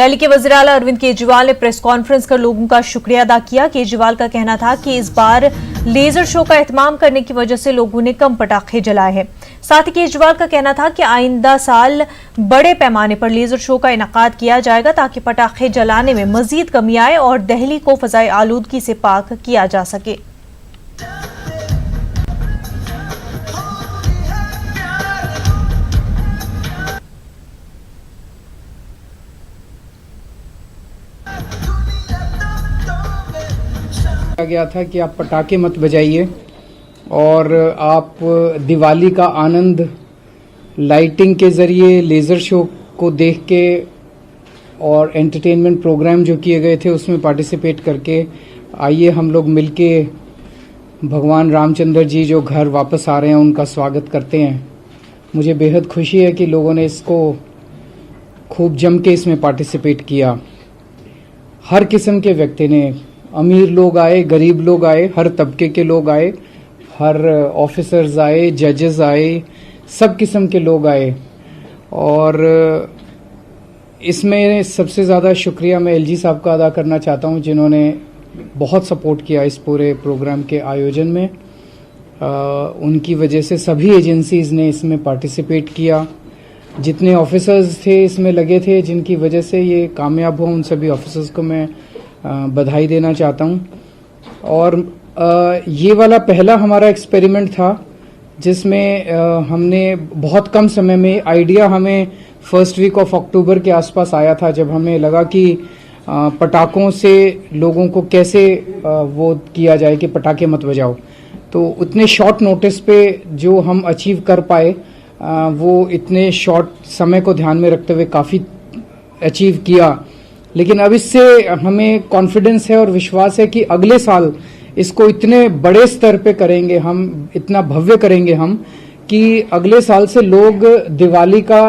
दिल्ली के वज़ीर आला अरविंद केजरीवाल ने प्रेस कॉन्फ्रेंस कर लोगों का शुक्रिया अदा किया। केजरीवाल का कहना था कि इस बार लेजर शो का एहतमाम करने की वजह से लोगों ने कम पटाखे जलाए हैं। साथ ही केजरीवाल का कहना था कि आइंदा साल बड़े पैमाने पर लेजर शो का इनेकाद किया जाएगा ताकि पटाखे जलाने में मजीद कमी आए और दिल्ली को फजाई आलूदगी से पाक किया जा सके। गया था कि आप पटाखे मत बजाइए और आप दिवाली का आनंद लाइटिंग के ज़रिए लेज़र शो को देख के और एंटरटेनमेंट प्रोग्राम जो किए गए थे उसमें पार्टिसिपेट करके आइए हम लोग मिलके भगवान रामचंद्र जी जो घर वापस आ रहे हैं उनका स्वागत करते हैं। मुझे बेहद खुशी है कि लोगों ने इसको खूब जम के इसमें पार्टिसिपेट किया। हर किस्म के व्यक्ति ने, अमीर लोग आए, गरीब लोग आए, हर तबके के लोग आए, हर ऑफिसर्स आए, जजेस आए, सब किस्म के लोग आए। और इसमें सबसे ज़्यादा शुक्रिया मैं एलजी साहब का अदा करना चाहता हूं जिन्होंने बहुत सपोर्ट किया इस पूरे प्रोग्राम के आयोजन में। उनकी वजह से सभी एजेंसीज़ ने इसमें पार्टिसिपेट किया। जितने ऑफिसर्स थे इसमें लगे थे जिनकी वजह से ये कामयाब हो, उन सभी ऑफिसर्स को मैं बधाई देना चाहता हूं। और ये वाला पहला हमारा एक्सपेरिमेंट था जिसमें हमने बहुत कम समय में, आइडिया हमें फर्स्ट वीक ऑफ अक्टूबर के आसपास आया था जब हमें लगा कि पटाखों से लोगों को कैसे वो किया जाए कि पटाखे मत बजाओ। तो उतने शॉर्ट नोटिस पे जो हम अचीव कर पाए वो इतने शॉर्ट समय को ध्यान में रखते हुए काफ़ी अचीव किया। लेकिन अब इससे हमें कॉन्फिडेंस है और विश्वास है कि अगले साल इसको इतने बड़े स्तर पे करेंगे हम, इतना भव्य करेंगे हम कि अगले साल से लोग दिवाली का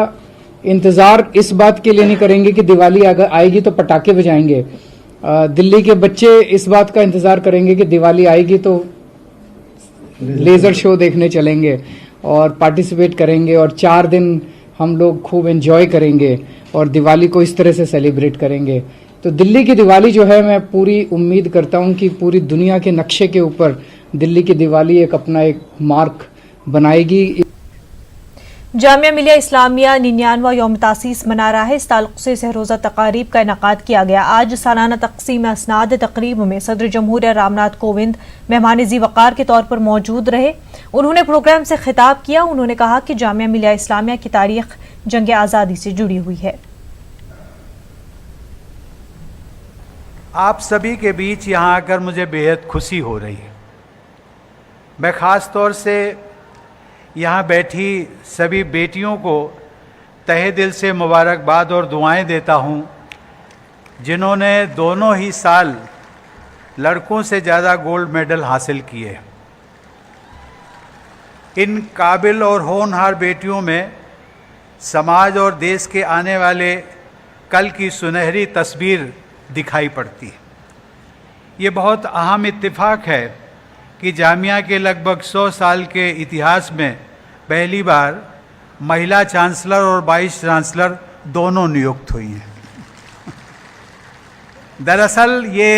इंतज़ार इस बात के लिए नहीं करेंगे कि दिवाली आएगी तो पटाखे बजाएंगे। दिल्ली के बच्चे इस बात का इंतज़ार करेंगे कि दिवाली आएगी तो लेज़र शो देखने चलेंगे और पार्टिसिपेट करेंगे और 4 दिन हम लोग खूब एंजॉय करेंगे और दिवाली को इस तरह से सेलिब्रेट करेंगे। तो दिल्ली की दिवाली जो है, मैं पूरी उम्मीद करता हूं कि पूरी दुनिया के नक्शे के ऊपर दिल्ली की दिवाली एक मार्क बनाएगी। जामिया मिलिया इस्लामिया 99वां यौम तासीस मना रहा है। इस ताल्लुक से सहरोज़ा तकारीब का इनेकाद किया गया। आज सालाना तक़सीम असनाद तकरीब में सदर जमहूरिया रामनाथ कोविंद मेहमान ज़ी वक़ार के तौर पर मौजूद रहे। उन्होंने प्रोग्राम से खिताब किया। उन्होंने कहा कि जामिया मिलिया इस्लामिया की तारीख जंग आज़ादी से जुड़ी हुई है। आप सभी के बीच यहाँ आकर मुझे बेहद खुशी हो रही है। मैं ख़ास तौर से यहाँ बैठी सभी बेटियों को तहे दिल से मुबारकबाद और दुआएं देता हूँ जिन्होंने दोनों ही साल लड़कों से ज़्यादा गोल्ड मेडल हासिल किए। इन काबिल और होनहार बेटियों में समाज और देश के आने वाले कल की सुनहरी तस्वीर दिखाई पड़ती है। ये बहुत अहम इत्तेफाक है कि जामिया के लगभग 100 साल के इतिहास में पहली बार महिला चांसलर और वाइस चांसलर दोनों नियुक्त हुई हैं। दरअसल ये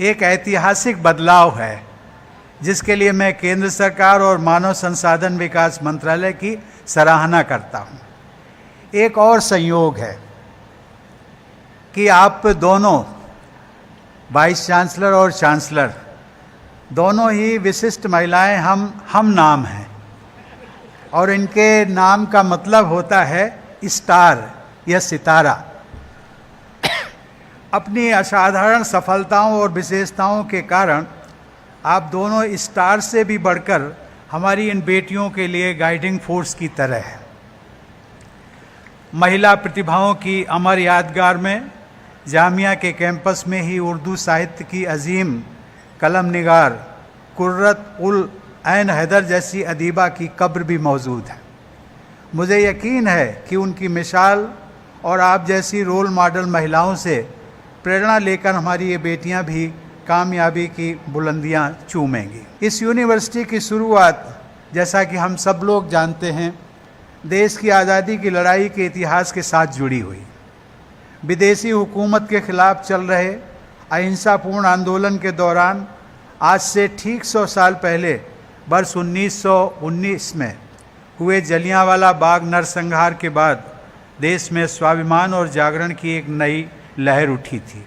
एक ऐतिहासिक बदलाव है जिसके लिए मैं केंद्र सरकार और मानव संसाधन विकास मंत्रालय की सराहना करता हूँ। एक और संयोग है कि आप दोनों वाइस चांसलर और चांसलर दोनों ही विशिष्ट महिलाएं हम नाम हैं और इनके नाम का मतलब होता है स्टार या सितारा। अपनी असाधारण सफलताओं और विशेषताओं के कारण आप दोनों स्टार से भी बढ़कर हमारी इन बेटियों के लिए गाइडिंग फोर्स की तरह है। महिला प्रतिभाओं की अमर यादगार में जामिया के कैंपस में ही उर्दू साहित्य की अजीम कलम निगार कुर्रत उल ऐन हैदर जैसी अदीबा की कब्र भी मौजूद है। मुझे यकीन है कि उनकी मिसाल और आप जैसी रोल मॉडल महिलाओं से प्रेरणा लेकर हमारी ये बेटियां भी कामयाबी की बुलंदियां चूमेंगी। इस यूनिवर्सिटी की शुरुआत, जैसा कि हम सब लोग जानते हैं, देश की आज़ादी की लड़ाई के इतिहास के साथ जुड़ी हुई। विदेशी हुकूमत के खिलाफ चल रहे अहिंसापूर्ण आंदोलन के दौरान आज से ठीक 100 साल पहले वर्ष 1919 में हुए जलियांवाला बाग नरसंहार के बाद देश में स्वाभिमान और जागरण की एक नई लहर उठी थी।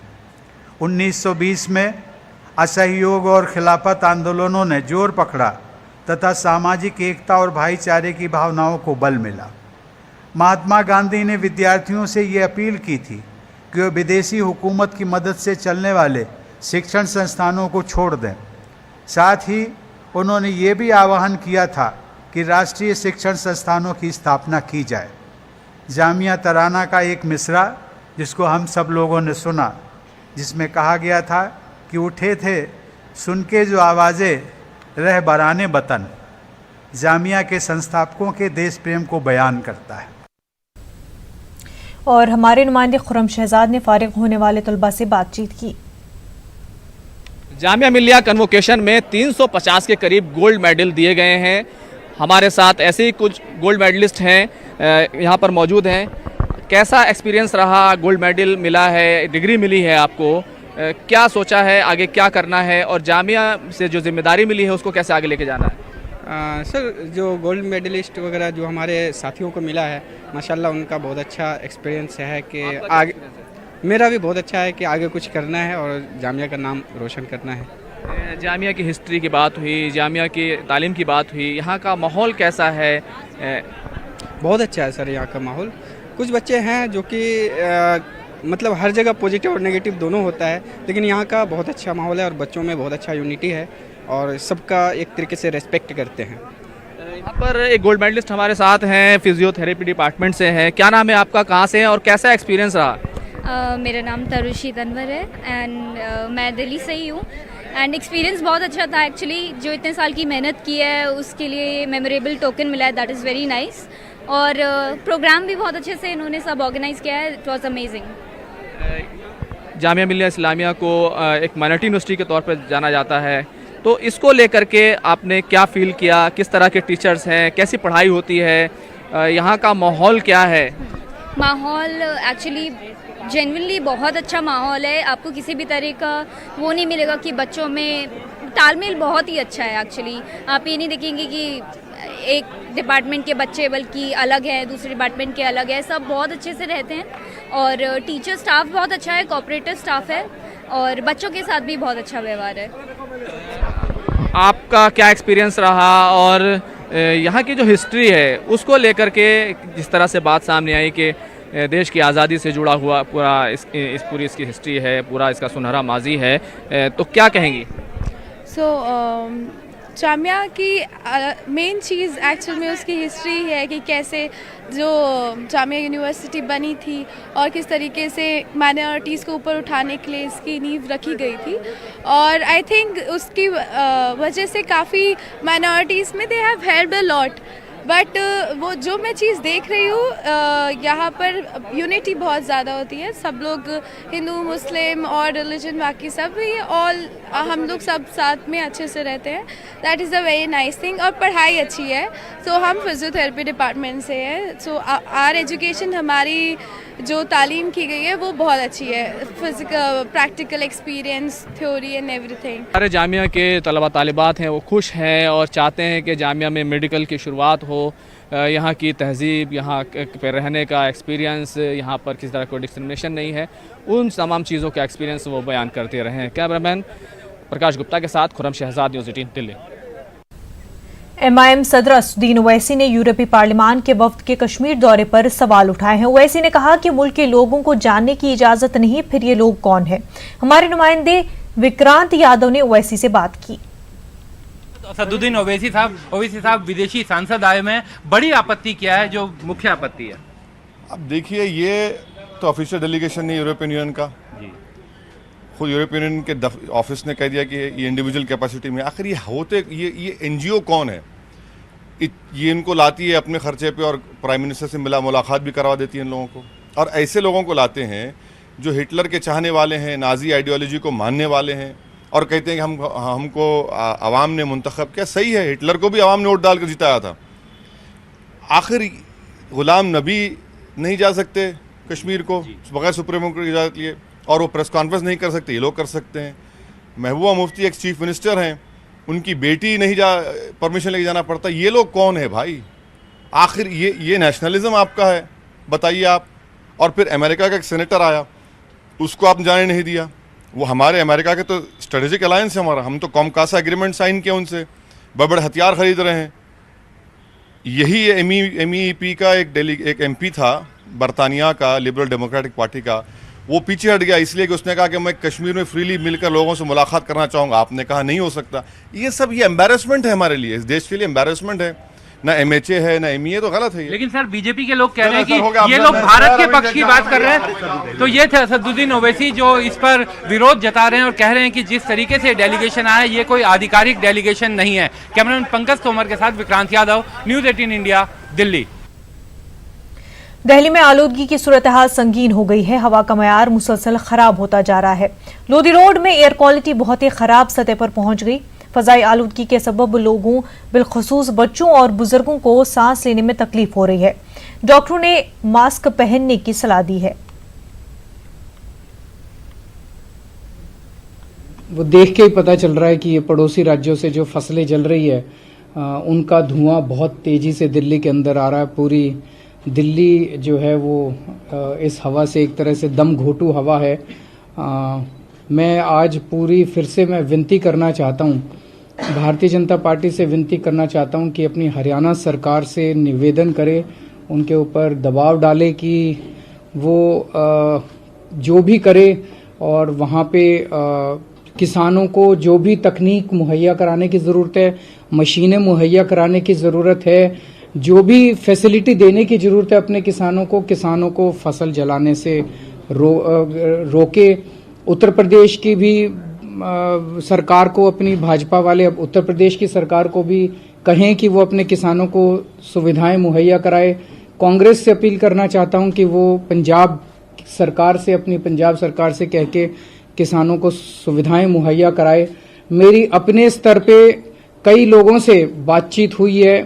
1920 में असहयोग और खिलाफत आंदोलनों ने जोर पकड़ा तथा सामाजिक एकता और भाईचारे की भावनाओं को बल मिला। महात्मा गांधी ने विद्यार्थियों से ये अपील की थी कि वे विदेशी हुकूमत की मदद से चलने वाले शिक्षण संस्थानों को छोड़ दें। साथ ही उन्होंने ये भी आह्वान किया था कि राष्ट्रीय शिक्षण संस्थानों की स्थापना की जाए। जामिया तराना का एक मिसरा जिसको हम सब लोगों ने सुना, जिसमें कहा गया था कि उठे थे सुन के जो आवाज़ें रह बराने वतन, जामिया के संस्थापकों के देश प्रेम को बयान करता है। और हमारे नुमाइंदे खुर्रम शहजाद ने फारिग होने वाले तलबा से बातचीत की। जामिया मिल्लिया कन्वोकेशन में 350 के करीब गोल्ड मेडल दिए गए हैं। हमारे साथ ऐसे ही कुछ गोल्ड मेडलिस्ट हैं यहाँ पर मौजूद हैं। कैसा एक्सपीरियंस रहा? गोल्ड मेडल मिला है, डिग्री मिली है आपको, क्या सोचा है आगे क्या करना है, और जामिया से जो जिम्मेदारी मिली है उसको कैसे आगे लेके जाना है? सर, जो गोल्ड मेडलिस्ट वगैरह जो हमारे साथियों को मिला है, माशाल्लाह उनका बहुत अच्छा एक्सपीरियंस है कि आगे, मेरा भी बहुत अच्छा है कि आगे कुछ करना है और जामिया का नाम रोशन करना है। जामिया की हिस्ट्री की बात हुई, जामिया की तालीम की बात हुई, यहाँ का माहौल कैसा है? बहुत अच्छा है सर यहाँ का माहौल। कुछ बच्चे हैं जो कि मतलब हर जगह पॉजिटिव और नेगेटिव दोनों होता है, लेकिन यहाँ का बहुत अच्छा माहौल है और बच्चों में बहुत अच्छा यूनिटी है और सबका एक तरीके से रेस्पेक्ट करते हैं। यहाँ पर एक गोल्ड मेडलिस्ट हमारे साथ हैं, फिजियोथेरेपी डिपार्टमेंट से हैं। क्या नाम है आपका, कहाँ से हैं और कैसा एक्सपीरियंस रहा? मेरा नाम तरुषी तनवर है एंड मैं दिल्ली से ही हूँ एंड एक्सपीरियंस बहुत अच्छा था एक्चुअली। जो इतने साल की मेहनत की है उसके लिए मेमोरेबल टोकन मिला है, दैट इज़ वेरी नाइस। और प्रोग्राम भी बहुत अच्छे से इन्होंने सब ऑर्गेनाइज किया है, it was amazing. Jamia Millia Islamia को एक माइनॉरिटी यूनिवर्सिटी के तौर पर जाना जाता है, तो इसको लेकर के आपने क्या फील किया? किस तरह के टीचर्स हैं, कैसी पढ़ाई होती है, यहाँ का माहौल क्या है? माहौल एक्चुअली जेन्युइनली बहुत अच्छा माहौल है। आपको किसी भी तरह का वो नहीं मिलेगा कि बच्चों में तालमेल बहुत ही अच्छा है। एक्चुअली आप ये नहीं देखेंगे कि एक डिपार्टमेंट के बच्चे बल्कि अलग है, दूसरे डिपार्टमेंट के अलग है, सब बहुत अच्छे से रहते हैं और टीचर स्टाफ बहुत अच्छा है, कोऑपरेटिव स्टाफ है और बच्चों के साथ भी बहुत अच्छा व्यवहार है। आपका क्या एक्सपीरियंस रहा और यहाँ की जो हिस्ट्री है उसको लेकर के जिस तरह से बात सामने आई कि देश की आज़ादी से जुड़ा हुआ पूरा पूरी इसकी हिस्ट्री है, पूरा इसका सुनहरा माजी है, तो क्या कहेंगी? जामिया की मेन चीज़ एक्चुअल में उसकी हिस्ट्री है कि कैसे जो जामिया यूनिवर्सिटी बनी थी और किस तरीके से माइनॉरिटीज़ को ऊपर उठाने के लिए इसकी नींव रखी गई थी। और आई थिंक उसकी वजह से काफ़ी माइनॉरिटीज़ में they have helped a lot. But वो जो मैं चीज़ देख रही हूँ यहाँ पर यूनिटी बहुत ज़्यादा होती है। सब लोग हिंदू मुस्लिम और रिलीजन बाकी सब ये ऑल हम लोग सब साथ में अच्छे से रहते हैं। That is a very nice thing. और पढ़ाई अच्छी है। सो हम फिजियोथेरेपी डिपार्टमेंट से हैं। सो आर एजुकेशन, हमारी जो तालीम की गई है वो बहुत अच्छी है। Physical practical experience, theory and everything. हमारे जामिया के तलबा तालिबात हैं वो खुश हैं और चाहते हैं कि जामिया में मेडिकल की शुरुआत हो। यहाँ की तहजीब, यहाँ पे रहने का एक्सपीरियंस, यहाँ पर किसी तरह कोई डिस्क्रिमिनेशन नहीं है, उन तमाम चीज़ों का एक्सपीरियंस वो बयान करते रहे हैं। कैमरामैन प्रकाश गुप्ता के साथ खुर्रम शहजाद, न्यूज़ 18 दिल्ली। MIM सदर असदुद्दीन ओवैसी ने यूरोपीय पार्लियामान के वफ्द के कश्मीर दौरे पर सवाल उठाए हैं। ओवैसी ने कहा कि मुल्क के लोगों को जानने की इजाजत नहीं, फिर ये लोग कौन है। हमारे नुमाइंदे विक्रांत यादव ने ओवैसी से बात की। असदुद्दीन ओवैसी साहब विदेशी सांसद आए में बड़ी आपत्ति क्या है, जो मुख्य आपत्ति है? अब देखिए, ये तो ऑफिशियल डेलीगेशन नहीं यूरोपियन यूनियन का जी। खुद यूरोपियन यूनियन के ऑफिस ने कह दिया कि ये इंडिविजुअल कैपेसिटी में। आखिर ये होते ये NGO कौन है? ये इनको लाती है अपने खर्चे पे और प्राइम मिनिस्टर से मुलाकात भी करवा देती है इन लोगों को। और ऐसे लोगों को लाते हैं जो हिटलर के चाहने वाले हैं, नाजी आइडियोलॉजी को मानने वाले हैं और कहते हैं कि हमको आवाम ने मुंतखब किया। सही है, हिटलर को भी आवाम ने वोट डाल कर जिताया था। आखिर गुलाम नबी नहीं जा सकते, कश्मीर को बगैर सुप्रीम कोर्ट की इजाज़त लिए, और वो प्रेस कॉन्फ्रेंस नहीं कर सकते, ये लोग कर सकते हैं। महबूबा मुफ्ती एक चीफ मिनिस्टर हैं, उनकी बेटी नहीं परमिशन लेके जाना पड़ता। ये लोग कौन है भाई? आखिर ये नेशनलिज्म आपका है? बताइए आप। और फिर अमेरिका का एक सेनेटर आया, उसको आपने जाने नहीं दिया। वो हमारे अमेरिका के तो स्ट्रेटेजिक अलायंस है हमारा, हम तो कॉमकासा एग्रीमेंट साइन किया उनसे, बड़े बड़े हथियार खरीद रहे हैं। यही MEEP का एक MP था बरतानिया का, लिबरल डेमोक्रेटिक पार्टी का, वो पीछे हट गया इसलिए कि उसने कहा कि मैं कश्मीर में फ्रीली मिलकर लोगों से मुलाकात करना चाहूँगा। आपने कहा नहीं हो सकता। ये एम्बैरेसमेंट है हमारे लिए, इस देश के लिए एम्बैरेसमेंट है। ना MHA है ना MEA, तो गलत है ये। लेकिन सर बीजेपी के लोग कह रहे हैं कि ये लोग भारत के पक्ष की बात कर रहे हैं। तो ये थे असदुद्दीन ओवैसी जो इस पर विरोध जता रहे हैं और कह रहे हैं कि जिस तरीके से डेलीगेशन आया ये कोई आधिकारिक डेलीगेशन नहीं है। कैमरामैन पंकज तोमर के साथ विक्रांत यादव, न्यूज़ 18 इंडिया, दिल्ली। दिल्ली में आलूदगी की सूरत हाल संगीन हो गई है। हवा का मयार मुसलसल खराब होता जा रहा है। लोधी रोड में एयर क्वालिटी बहुत ही खराब सतह पर पहुंच गई। फजाई आलूदगी के सबब लोगों, बिलखुसूस बच्चों और बुजुर्गों को सांस लेने में तकलीफ हो रही है। डॉक्टरों ने मास्क पहनने की सलाह दी है। वो देख के ही पता चल रहा है कि ये पड़ोसी राज्यों से जो फसलें जल रही है उनका धुआं बहुत तेजी से दिल्ली के अंदर आ रहा है। पूरी दिल्ली जो है वो इस हवा से एक तरह से दम घोटू हवा है। मैं आज फिर से मैं विनती करना चाहता हूँ, भारतीय जनता पार्टी से विनती करना चाहता हूँ कि अपनी हरियाणा सरकार से निवेदन करे, उनके ऊपर दबाव डाले कि वो जो भी करे और वहाँ पे किसानों को जो भी तकनीक मुहैया कराने की ज़रूरत है, मशीनें मुहैया कराने की ज़रूरत है, जो भी फैसिलिटी देने की ज़रूरत है अपने किसानों को फसल जलाने से रोके। उत्तर प्रदेश की भी सरकार को, अपनी भाजपा वाले उत्तर प्रदेश की सरकार को भी कहें कि वो अपने किसानों को सुविधाएं मुहैया कराए। कांग्रेस से अपील करना चाहता हूं कि वो पंजाब सरकार से कह के किसानों को सुविधाएं मुहैया कराए। मेरी अपने स्तर पे कई लोगों से बातचीत हुई है,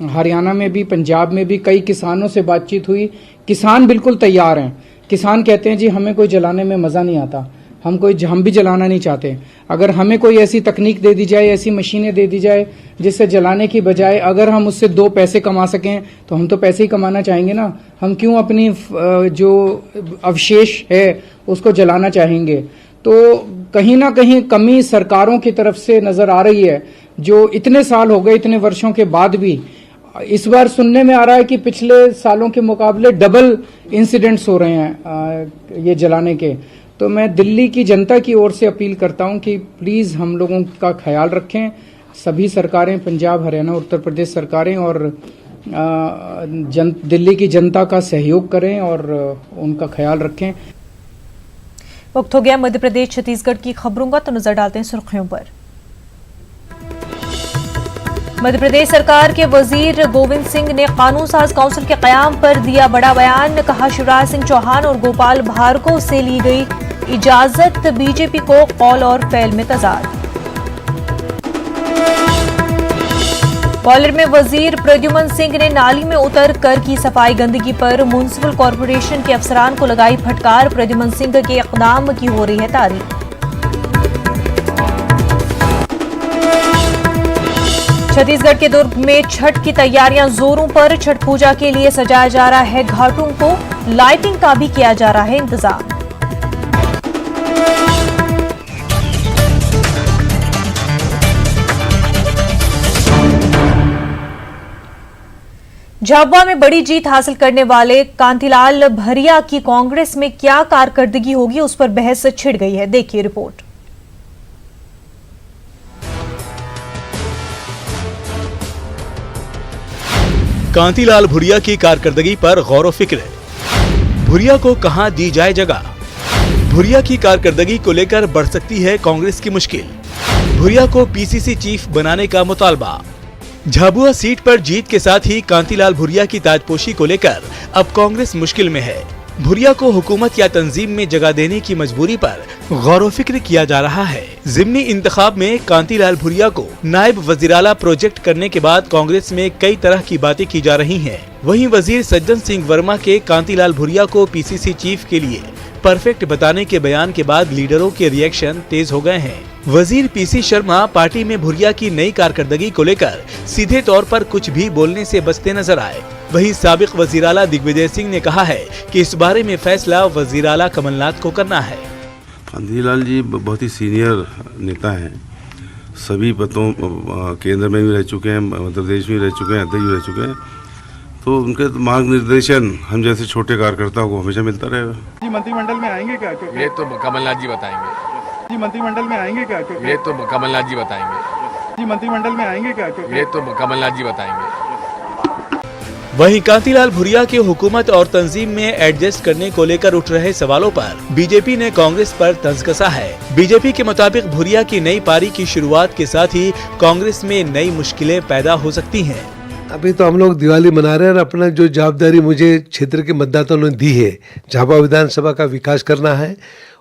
हरियाणा में भी पंजाब में भी कई किसानों से बातचीत हुई। किसान बिल्कुल तैयार हैं। किसान कहते हैं जी हमें कोई जलाने में मज़ा नहीं आता, हम भी जलाना नहीं चाहते। अगर हमें कोई ऐसी तकनीक दे दी जाए, ऐसी मशीनें दे दी जाए जिससे जलाने की बजाय अगर हम उससे 2 पैसे कमा सकें तो हम तो पैसे ही कमाना चाहेंगे ना। हम क्यों अपनी जो अवशेष है उसको जलाना चाहेंगे? तो कहीं ना कहीं कमी सरकारों की तरफ से नजर आ रही है, जो इतने साल हो गए, इतने वर्षों के बाद भी इस बार सुनने में आ रहा है कि पिछले सालों के मुकाबले डबल इंसिडेंट्स हो रहे हैं ये जलाने के। तो मैं दिल्ली की जनता की ओर से अपील करता हूं कि प्लीज हम लोगों का ख्याल रखें, सभी सरकारें, पंजाब, हरियाणा, उत्तर प्रदेश सरकारें और दिल्ली की जनता का सहयोग करें और उनका ख्याल रखें। वक्त हो गया मध्य प्रदेश छत्तीसगढ़ की खबरों का, तो नजर डालते हैं सुर्खियों पर। मध्य प्रदेश सरकार के वजीर गोविंद सिंह ने कानून साज काउंसिल के कयाम पर दिया बड़ा बयान। कहा शिवराज सिंह चौहान और गोपाल भार्गव से ली गई इजाजत, बीजेपी को कौल और फेल में तजाद। ग्वालियर में वजीर प्रद्युमन सिंह ने नाली में उतर कर की सफाई गंदगी पर म्युनिसिपल कॉर्पोरेशन के अफसरान को लगाई फटकार। प्रद्युमन सिंह के इकदाम की हो रही है तारीफ। छत्तीसगढ़ के दुर्ग में छठ की तैयारियां जोरों पर। छठ पूजा के लिए सजाया जा रहा है घाटों को, लाइटिंग का भी किया जा रहा है इंतजाम। झाबुआ में बड़ी जीत हासिल करने वाले कांतिलाल भरिया की कांग्रेस में क्या कारकर्दगी होगी, उस पर बहस छिड़ गई है। देखिए रिपोर्ट। कांतिलाल भुरिया की कारकर्दगी पर गौर व फिक्र। भुरिया को कहां दी जाए जगह? भुरिया की कारकर्दगी को लेकर बढ़ सकती है कांग्रेस की मुश्किल। भुरिया को पीसीसी चीफ बनाने का मुतालबा। झाबुआ सीट पर जीत के साथ ही कांतिलाल भुरिया की ताजपोशी को लेकर अब कांग्रेस मुश्किल में है। भुरिया को हुकूमत या तंजीम में जगह देने की मजबूरी पर गौर व फिक्र किया जा रहा है। ज़िमनी इंतखाब में कांतीलाल भुरिया को नायब वज़ीर-ए-आला प्रोजेक्ट करने के बाद कांग्रेस में कई तरह की बातें की जा रही हैं। वहीं वजीर सज्जन सिंह वर्मा के कांतीलाल भुरिया को पीसीसी चीफ के लिए परफेक्ट बताने के बयान के बाद लीडरों के रिएक्शन तेज हो गए हैं। वजीर पीसी शर्मा पार्टी में भुरिया की नई कारकर्दगी को लेकर सीधे तौर पर कुछ भी बोलने से बचते नजर आए। वहीं साबिक वजीर आला दिग्विजय सिंह ने कहा है कि इस बारे में फैसला वजीर आला कमलनाथ को करना है। कांतीलाल जी बहुत ही सीनियर नेता हैं, सभी पदों केंद्र में भी रह चुके हैं, मध्य प्रदेश में भी रह चुके हैं, अध्यक्ष भी रह चुके हैं, तो उनके मार्ग निर्देशन हम जैसे छोटे कार्यकर्ताओं को हमेशा मिलता रहेगा। जी मंत्रिमंडल में आएंगे क्या? ये तो कमलनाथ जी बताएंगे। जी मंत्रिमंडल में आएंगे क्या? ये तो कमलनाथ जी बताएंगे। जी मंत्रिमंडल में आएंगे क्या? ये तो कमलनाथ जी बताएंगे। वहीं कांतीलाल भुरिया की हुकूमत और तंजीम में एडजस्ट करने को लेकर उठ रहे सवालों पर बीजेपी ने कांग्रेस पर तंज कसा है। बीजेपी के मुताबिक भुरिया की नई पारी की शुरुआत के साथ ही कांग्रेस में नई मुश्किलें पैदा हो सकती हैं। अभी तो हम लोग दिवाली मना रहे हैं और अपना जो जवाबदारी मुझे क्षेत्र के मतदाताओं ने दी है, झाबुआ विधानसभा का विकास करना है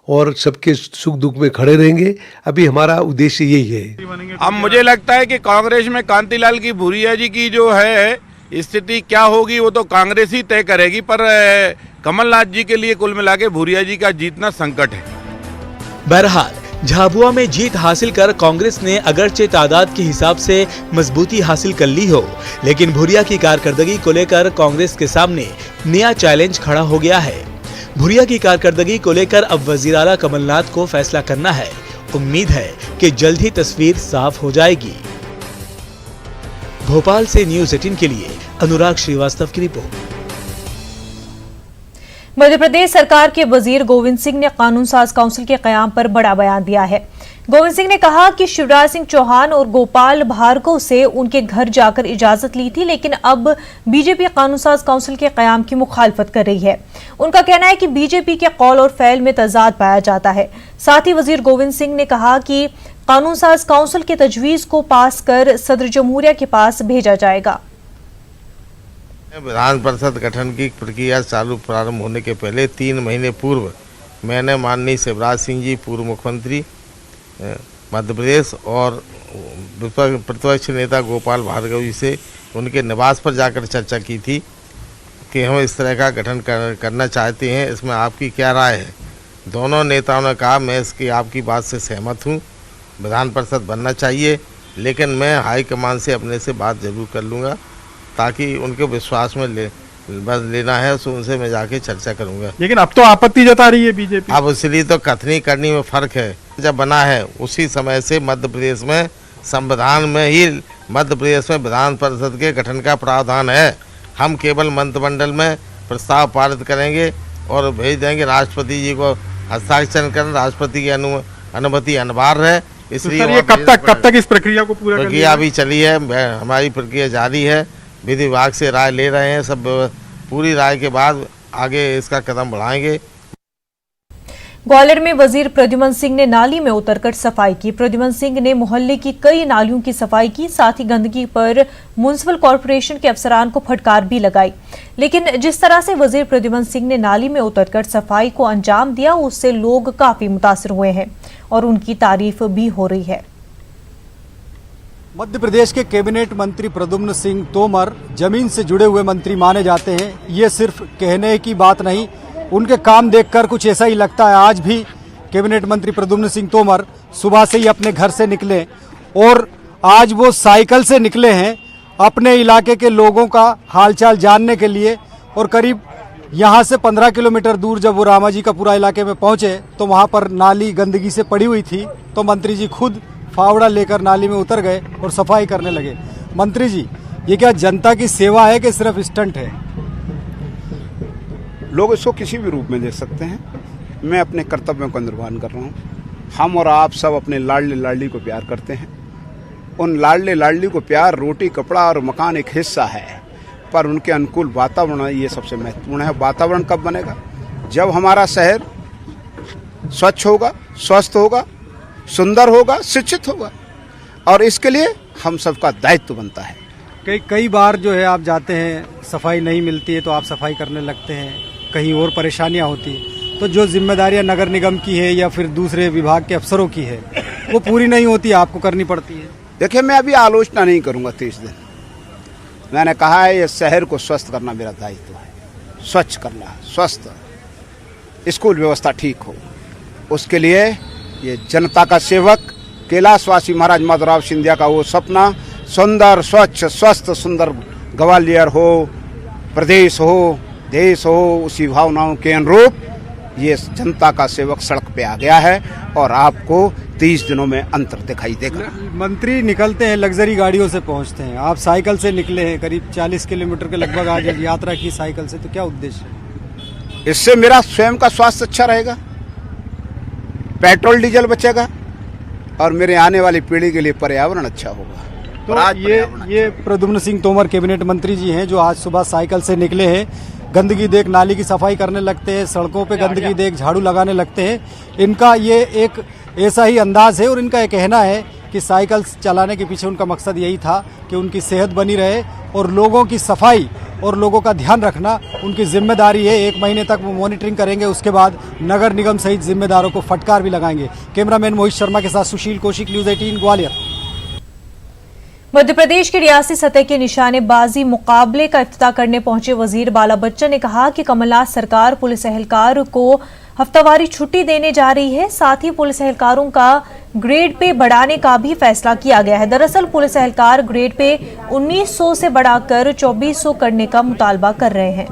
और सबके सुख दुख में खड़े रहेंगे। अभी हमारा उद्देश्य यही है। अब मुझे लगता है कि कांग्रेस में कांतीलाल की भुरिया जी की जो है स्थिति क्या होगी वो तो कांग्रेस ही तय करेगी, पर कमलनाथ जी के लिए कुल मिला के भुरिया जी का जीतना संकट है। बहरहाल झाबुआ में जीत हासिल कर कांग्रेस ने अगरचे तादाद के हिसाब से मजबूती हासिल कर ली हो, लेकिन भुरिया की कारकर्दगी को लेकर कांग्रेस के सामने नया चैलेंज खड़ा हो गया है। भुरिया की कारकर्दगी को लेकर अब वजीर आला कमलनाथ को फैसला करना है। उम्मीद है कि जल्द ही तस्वीर साफ हो जाएगी। भोपाल से न्यूज़ 18 के लिए अनुराग श्रीवास्तव की रिपोर्ट। मध्य प्रदेश सरकार के वजीर गोविंद सिंह ने कानून साज काउंसिल के कयाम पर बड़ा बयान दिया है। गोविंद सिंह ने कहा कि शिवराज सिंह चौहान और गोपाल भार्गव से उनके घर जाकर इजाजत ली थी, लेकिन अब बीजेपी कानून साज काउंसिल के कयाम की मुखालफत कर रही है। उनका कहना है कि बीजेपी के कौल और फैल में तजाद पाया जाता है। साथ ही वजीर गोविंद सिंह ने कहा कि कानून साज काउंसिल के तजवीज को पास कर सदर जमहूरिया के पास भेजा जाएगा। विधान परिषद गठन की प्रक्रिया चालू प्रारंभ होने के पहले 3 महीने पूर्व मैंने माननीय शिवराज सिंह जी पूर्व मुख्यमंत्री मध्य प्रदेश और प्रतिपक्ष नेता गोपाल भार्गव जी से उनके निवास पर जाकर चर्चा की थी कि हम इस तरह का गठन करना चाहते हैं, इसमें आपकी क्या राय है। दोनों नेताओं ने कहा मैं इसकी आपकी बात से सहमत हूँ, विधान परिषद बनना चाहिए, लेकिन मैं हाईकमान से अपने से बात जरूर कर लूँगा ताकि उनके विश्वास में लेना है तो उनसे मैं जाके चर्चा करूंगा। लेकिन अब तो आपत्ति जता रही है बीजेपी। अब इसलिए तो कथनी करनी में फर्क है। जब बना है उसी समय से मध्य प्रदेश में संविधान में ही मध्य प्रदेश में विधान परिषद के गठन का प्रावधान है। हम केवल मंत्रिमंडल में प्रस्ताव पारित करेंगे और भेज देंगे, राष्ट्रपति जी को हस्ताक्षर करना, राष्ट्रपति की अनुमति अनिवार्य है। इसलिए कब तक इस प्रक्रिया को पूरा प्रक्रिया अभी चली है, हमारी प्रक्रिया जारी है, विधि विभाग से राय ले रहे हैं, सब पूरी राय के बाद आगे इसका कदम बढ़ाएंगे। ग्वालियर में वजीर प्रद्युमन सिंह ने नाली में उतरकर सफाई की। प्रद्युमन सिंह ने मोहल्ले की कई नालियों की सफाई की, साथ ही गंदगी पर म्युनिसिपल कॉर्पोरेशन के अफसरान को फटकार भी लगाई। लेकिन जिस तरह से वजीर प्रद्युमन सिंह ने नाली में उतरकर सफाई को अंजाम दिया, उससे लोग काफी मुतासिर हुए हैं और उनकी तारीफ भी हो रही है। मध्य प्रदेश के कैबिनेट मंत्री प्रद्युम्न सिंह तोमर जमीन से जुड़े हुए मंत्री माने जाते हैं। ये सिर्फ कहने की बात नहीं, उनके काम देखकर कुछ ऐसा ही लगता है। आज भी कैबिनेट मंत्री प्रद्युम्न सिंह तोमर सुबह से ही अपने घर से निकले और आज वो साइकिल से निकले हैं अपने इलाके के लोगों का हालचाल जानने के लिए। और करीब यहाँ से 15 किलोमीटर दूर जब वो रामाजी का पूरा इलाके में पहुँचे तो वहाँ पर नाली गंदगी से पड़ी हुई थी, तो मंत्री जी खुद फावड़ा लेकर नाली में उतर गए और सफाई करने लगे। मंत्री जी, ये क्या जनता की सेवा है कि सिर्फ स्टंट है? लोग इसको किसी भी रूप में ले सकते हैं। मैं अपने कर्तव्यों का निर्वहन कर रहा हूँ। हम और आप सब अपने लाडले लाडली को प्यार करते हैं। उन लाडले लाडली को प्यार, रोटी, कपड़ा और मकान एक हिस्सा है, पर उनके अनुकूल वातावरण ये सबसे महत्वपूर्ण है। वातावरण कब बनेगा? जब हमारा शहर स्वच्छ होगा, स्वस्थ होगा, सुंदर होगा, शिक्षित होगा, और इसके लिए हम सबका दायित्व बनता है। कई बार जो है आप जाते हैं, सफाई नहीं मिलती है तो आप सफाई करने लगते हैं, कहीं और परेशानियां होती है, तो जो जिम्मेदारियां नगर निगम की है या फिर दूसरे विभाग के अफसरों की है वो पूरी नहीं होती, आपको करनी पड़ती है। देखिए, मैं अभी आलोचना नहीं करूंगा 30 दिन। मैंने कहा है ये शहर को स्वस्थ करना मेरा दायित्व है, स्वच्छ करना, स्वस्थ, स्कूल व्यवस्था ठीक हो, उसके लिए ये जनता का सेवक कैलाशवासी महाराज माधवराव सिंधिया का वो सपना, सुंदर स्वच्छ स्वस्थ सुंदर ग्वालियर हो, प्रदेश हो, देश हो, उसी भावनाओं के अनुरूप ये जनता का सेवक सड़क पे आ गया है और आपको 30 दिनों में अंतर दिखाई देगा। मंत्री निकलते हैं लग्जरी गाड़ियों से पहुंचते हैं, आप साइकिल से निकले हैं, करीब 40 किलोमीटर के लगभग आज यात्रा की साइकिल से, तो क्या उद्देश्य है? इससे मेरा स्वयं का स्वास्थ्य अच्छा रहेगा, पेट्रोल डीजल बचेगा और मेरे आने वाली पीढ़ी के लिए पर्यावरण अच्छा होगा। तो ये प्रद्युम्न सिंह तोमर कैबिनेट मंत्री जी हैं जो आज सुबह साइकिल से निकले हैं, गंदगी देख नाली की सफाई करने लगते हैं, सड़कों पे गंदगी देख झाड़ू लगाने लगते हैं। इनका ये एक ऐसा ही अंदाज है और इनका ये कहना है कि साइकिल चलाने के पीछे उनका मकसद यही था कि उनकी सेहत बनी रहे और लोगों की सफाई और लोगों का ध्यान रखना उनकी जिम्मेदारी है। 1 महीने तक वो मॉनिटरिंग करेंगे, उसके बाद नगर निगम सहित जिम्मेदारों को फटकार भी लगाएंगे। कैमरामैन मोहित शर्मा के साथ सुशील कौशिक, न्यूज़ 18 ग्वालियर। मध्य प्रदेश की रियासती सतह के निशानेबाजी मुकाबले का इफ्तिताह करने पहुंचे वजीर बाला बच्चन ने कहा कि कमलनाथ सरकार पुलिस एहलकार को हफ्तावारी छुट्टी देने जा रही है, साथ ही पुलिस एहलकारों का ग्रेड पे बढ़ाने का भी फैसला किया गया है। दरअसल पुलिस एहलकार ग्रेड पे 1900 से बढ़ाकर 2400 करने का मुतालबा कर रहे हैं।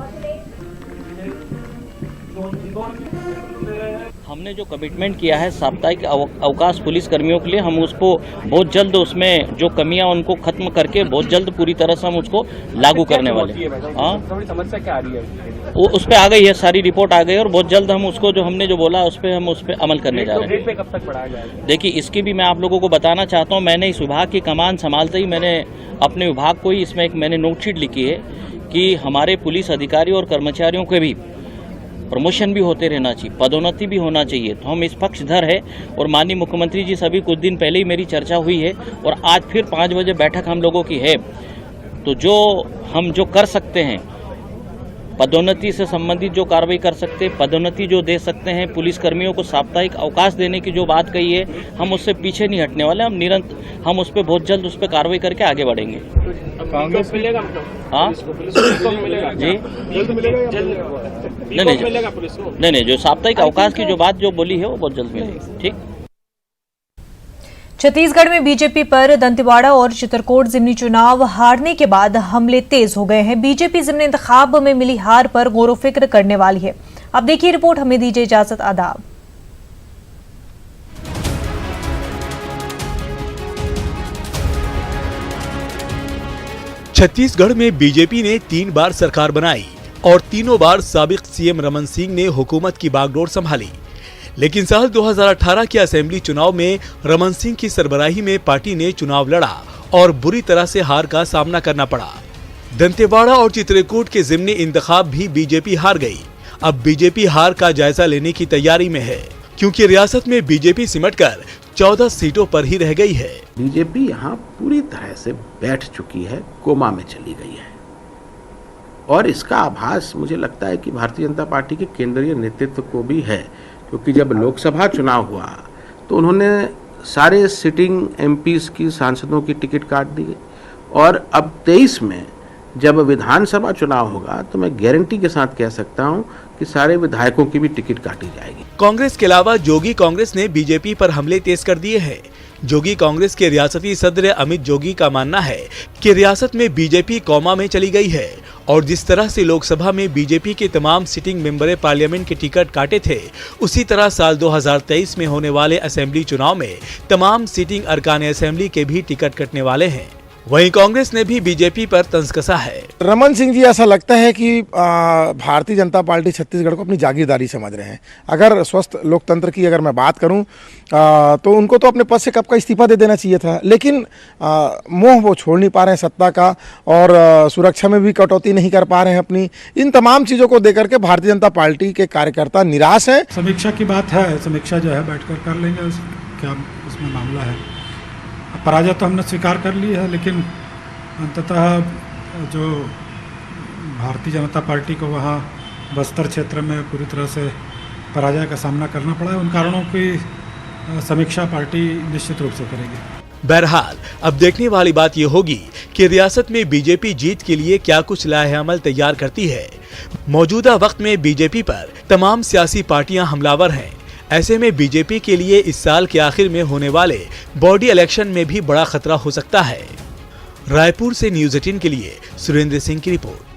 हमने जो कमिटमेंट किया है साप्ताहिक अवकाश पुलिस कर्मियों के लिए, हम उसको बहुत जल्द, उसमें जो कमियां उनको खत्म करके बहुत जल्द पूरी तरह से हम उसको लागू करने वाले हैं। समस्या क्या आ रही है? वो उस पर आ गई है, सारी रिपोर्ट आ गई और बहुत जल्द हम उसको जो हमने जो बोला उस पर अमल करने जा रहे हैं। कब तक बढ़ाया जाएगा? देखिए, इसकी भी मैं आप लोगों को बताना चाहता हूँ, मैंने इस विभाग की कमान संभालते ही मैंने अपने विभाग को ही इसमें एक मैंने नोटशीट लिखी है कि हमारे पुलिस अधिकारियों और कर्मचारियों के भी प्रमोशन भी होते रहना चाहिए, पदोन्नति भी होना चाहिए। तो हम इस पक्षधर है और माननीय मुख्यमंत्री जी से भी कुछ दिन पहले ही मेरी चर्चा हुई है और आज फिर 5 बजे बैठक हम लोगों की है। तो जो हम जो कर सकते हैं, पदोन्नति से संबंधित जो कार्रवाई कर सकते हैं, पदोन्नति जो दे सकते हैं, पुलिस कर्मियों को साप्ताहिक अवकाश देने की जो बात कही है, हम उससे पीछे नहीं हटने वाले। हम उस पर बहुत जल्द उस पर कार्रवाई करके आगे बढ़ेंगे। कांग्रेस मिलेगा? हाँ जी, नहीं, जो साप्ताहिक अवकाश की जो बात जो बोली है वो बहुत जल्द मिलेगी। ठीक। छत्तीसगढ़ में बीजेपी पर दंतेवाड़ा और चित्रकोट जिमनी चुनाव हारने के बाद हमले तेज हो गए हैं। बीजेपी जिमनी इंतखाब में मिली हार पर गौर फिक्र करने वाली है। अब देखिए रिपोर्ट, हमें दीजिए इजाजत, आदाब। छत्तीसगढ़ में बीजेपी ने 3 बार सरकार बनाई और तीनों बार साबिक सीएम रमन सिंह ने हुकूमत की बागडोर संभाली। लेकिन साल 2018 के असेंबली चुनाव में रमन सिंह की सरबराही में पार्टी ने चुनाव लड़ा और बुरी तरह से हार का सामना करना पड़ा। दंतेवाड़ा और चित्रकूट के जिमनी इंतखाब भी बीजेपी हार गई। अब बीजेपी हार का जायजा लेने की तैयारी में है, क्योंकि रियासत में बीजेपी सिमटकर 14 सीटों पर ही रह गई है। बीजेपी यहाँ पूरी तरह से बैठ चुकी है, कोमा में चली गई है और इसका आभास मुझे लगता है कि भारतीय जनता पार्टी के केंद्रीय नेतृत्व को भी है, क्योंकि जब लोकसभा चुनाव हुआ तो उन्होंने सारे सिटिंग एमपीज की सांसदों की टिकट काट दी और अब 23 में जब विधानसभा चुनाव होगा तो मैं गारंटी के साथ कह सकता हूं कि सारे विधायकों की भी टिकट काटी जाएगी। कांग्रेस के अलावा जोगी कांग्रेस ने बीजेपी पर हमले तेज कर दिए हैं। जोगी कांग्रेस के रियासती सदर अमित जोगी का मानना है कि रियासत में बीजेपी कोमा में चली गई है और जिस तरह से लोकसभा में बीजेपी के तमाम सिटिंग मेंबर पार्लियामेंट के टिकट काटे थे, उसी तरह साल 2023 में होने वाले असेंबली चुनाव में तमाम सिटिंग अरकान असेंबली के भी टिकट कटने वाले हैं। वहीं कांग्रेस ने भी बीजेपी पर तंज कसा है। रमन सिंह जी, ऐसा लगता है कि भारतीय जनता पार्टी छत्तीसगढ़ को अपनी जागीरदारी समझ रहे हैं। अगर स्वस्थ लोकतंत्र की अगर मैं बात करूं तो उनको तो अपने पद से कब का इस्तीफा दे देना चाहिए था, लेकिन मोह वो छोड़ नहीं पा रहे हैं सत्ता का और सुरक्षा में भी कटौती नहीं कर पा रहे हैं अपनी। इन तमाम चीज़ों को देकर के भारतीय जनता पार्टी के कार्यकर्ता निराश हैं। समीक्षा की बात है, समीक्षा जो है बैठकर कर लेंगे, क्या उसमें मामला है। पराजय तो हमने स्वीकार कर ली है, लेकिन अंततः जो भारतीय जनता पार्टी को वहाँ बस्तर क्षेत्र में पूरी तरह से पराजय का सामना करना पड़ा है। उन कारणों की समीक्षा पार्टी निश्चित रूप से करेगी। बहरहाल अब देखने वाली बात यह होगी कि रियासत में बीजेपी जीत के लिए क्या कुछ लाहे-अमल तैयार करती है। मौजूदा वक्त में बीजेपी पर तमाम सियासी पार्टियां हमलावर हैं। ऐसे में बीजेपी के लिए इस साल के आखिर में होने वाले बॉडी इलेक्शन में भी बड़ा खतरा हो सकता है। रायपुर से न्यूज़ 18 के लिए सुरेंद्र सिंह की रिपोर्ट।